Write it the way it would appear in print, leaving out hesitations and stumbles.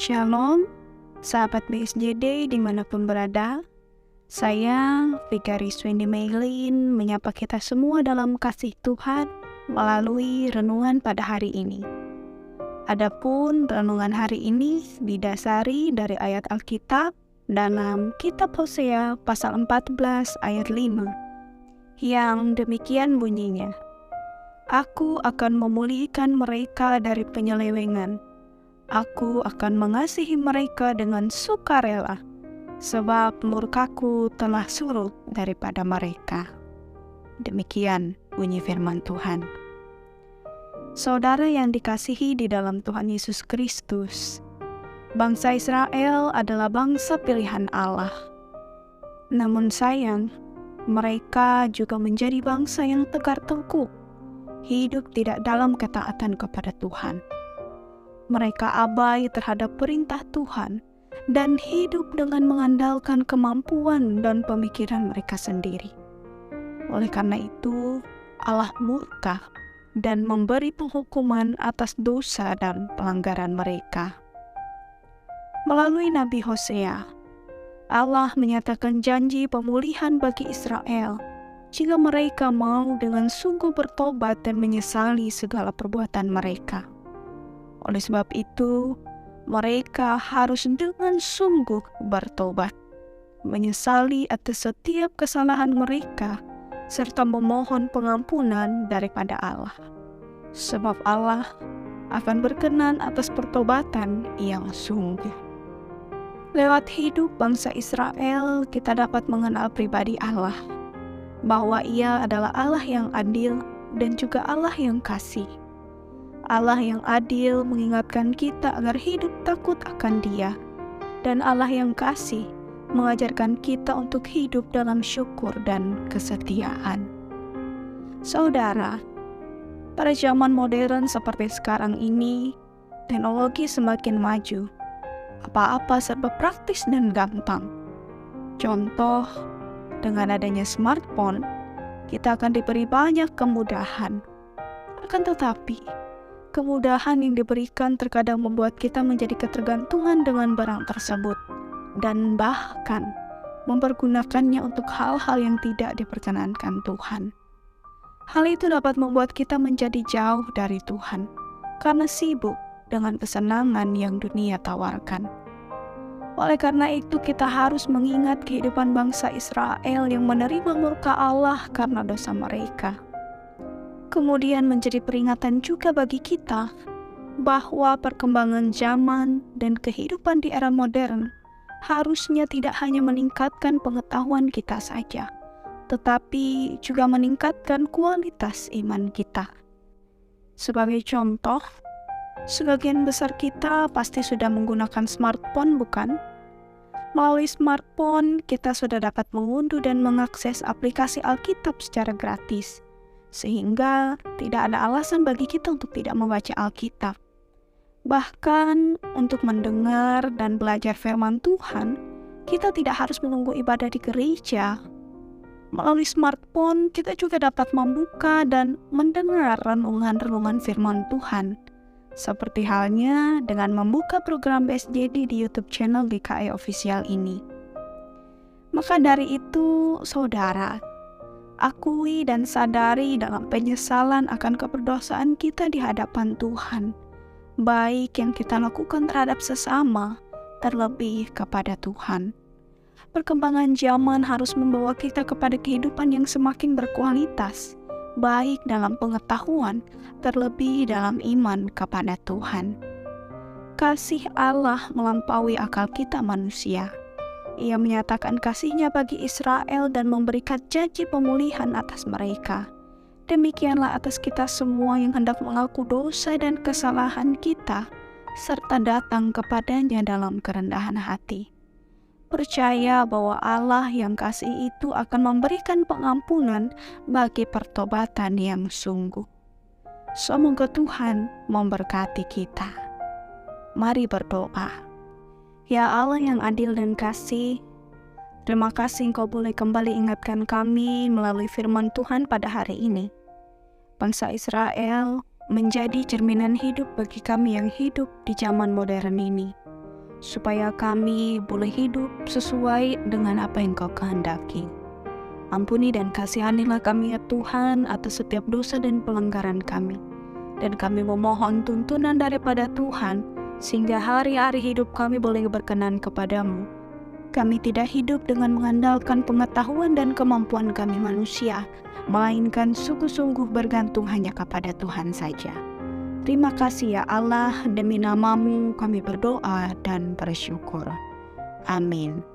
Shalom, sahabat BSJD dimanapun berada. Saya, Vikaris Wendy Maylin, menyapa kita semua dalam kasih Tuhan melalui renungan pada hari ini. Adapun renungan hari ini didasari dari ayat Alkitab dalam Kitab Hosea pasal 14 ayat 5, yang demikian bunyinya, "Aku akan memulihkan mereka dari penyelewengan. Aku akan mengasihi mereka dengan sukarela, sebab murkaku telah surut daripada mereka." Demikian bunyi firman Tuhan. Saudara yang dikasihi di dalam Tuhan Yesus Kristus, bangsa Israel adalah bangsa pilihan Allah. Namun sayang, mereka juga menjadi bangsa yang tegar tengkuk, hidup tidak dalam ketaatan kepada Tuhan. Mereka abai terhadap perintah Tuhan dan hidup dengan mengandalkan kemampuan dan pemikiran mereka sendiri. Oleh karena itu, Allah murka dan memberi penghukuman atas dosa dan pelanggaran mereka. Melalui Nabi Hosea, Allah menyatakan janji pemulihan bagi Israel jika mereka mau dengan sungguh bertobat dan menyesali segala perbuatan mereka. Oleh sebab itu, mereka harus dengan sungguh bertobat, menyesali atas setiap kesalahan mereka, serta memohon pengampunan daripada Allah. Sebab Allah akan berkenan atas pertobatan yang sungguh. Lewat hidup bangsa Israel, kita dapat mengenal pribadi Allah, bahwa Ia adalah Allah yang adil dan juga Allah yang kasih. Allah yang adil mengingatkan kita agar hidup takut akan Dia, dan Allah yang kasih mengajarkan kita untuk hidup dalam syukur dan kesetiaan. Saudara, pada zaman modern seperti sekarang ini, teknologi semakin maju. Apa-apa serba praktis dan gampang. Contoh, dengan adanya smartphone, kita akan diberi banyak kemudahan. Akan tetapi, kemudahan yang diberikan terkadang membuat kita menjadi ketergantungan dengan barang tersebut dan bahkan mempergunakannya untuk hal-hal yang tidak diperkenankan Tuhan. Hal itu dapat membuat kita menjadi jauh dari Tuhan karena sibuk dengan kesenangan yang dunia tawarkan. Oleh karena itu, kita harus mengingat kehidupan bangsa Israel yang menerima murka Allah karena dosa mereka. Kemudian menjadi peringatan juga bagi kita bahwa perkembangan zaman dan kehidupan di era modern harusnya tidak hanya meningkatkan pengetahuan kita saja, tetapi juga meningkatkan kualitas iman kita. Sebagai contoh, sebagian besar kita pasti sudah menggunakan smartphone, bukan? Melalui smartphone, kita sudah dapat mengunduh dan mengakses aplikasi Alkitab secara gratis, sehingga tidak ada alasan bagi kita untuk tidak membaca Alkitab. Bahkan untuk mendengar dan belajar firman Tuhan, kita tidak harus menunggu ibadah di gereja. Melalui smartphone, kita juga dapat membuka dan mendengar renungan-renungan firman Tuhan, seperti halnya dengan membuka program BSJD di YouTube channel GKI Official ini. Maka dari itu, saudara, akui dan sadari dalam penyesalan akan keberdosaan kita di hadapan Tuhan, baik yang kita lakukan terhadap sesama, terlebih kepada Tuhan. Perkembangan zaman harus membawa kita kepada kehidupan yang semakin berkualitas, baik dalam pengetahuan, terlebih dalam iman kepada Tuhan. Kasih Allah melampaui akal kita manusia. Ia menyatakan kasih-Nya bagi Israel dan memberikan janji pemulihan atas mereka. Demikianlah atas kita semua yang hendak mengaku dosa dan kesalahan kita, serta datang kepadanya dalam kerendahan hati. Percaya bahwa Allah yang kasih itu akan memberikan pengampunan bagi pertobatan yang sungguh. Semoga Tuhan memberkati kita. Mari berdoa. Ya Allah yang adil dan kasih, terima kasih Engkau boleh kembali ingatkan kami melalui firman Tuhan pada hari ini. Bangsa Israel menjadi cerminan hidup bagi kami yang hidup di zaman modern ini. supaya kami boleh hidup sesuai dengan apa yang Kau kehendaki. Ampuni dan kasihanilah kami ya Tuhan atas setiap dosa dan pelanggaran kami. Dan kami memohon tuntunan daripada Tuhan, sehingga hari-hari hidup kami boleh berkenan kepadamu. Kami tidak hidup dengan mengandalkan pengetahuan dan kemampuan kami manusia, melainkan sungguh-sungguh bergantung hanya kepada Tuhan saja. Terima kasih ya Allah, demi nama-Mu kami berdoa dan bersyukur. Amin.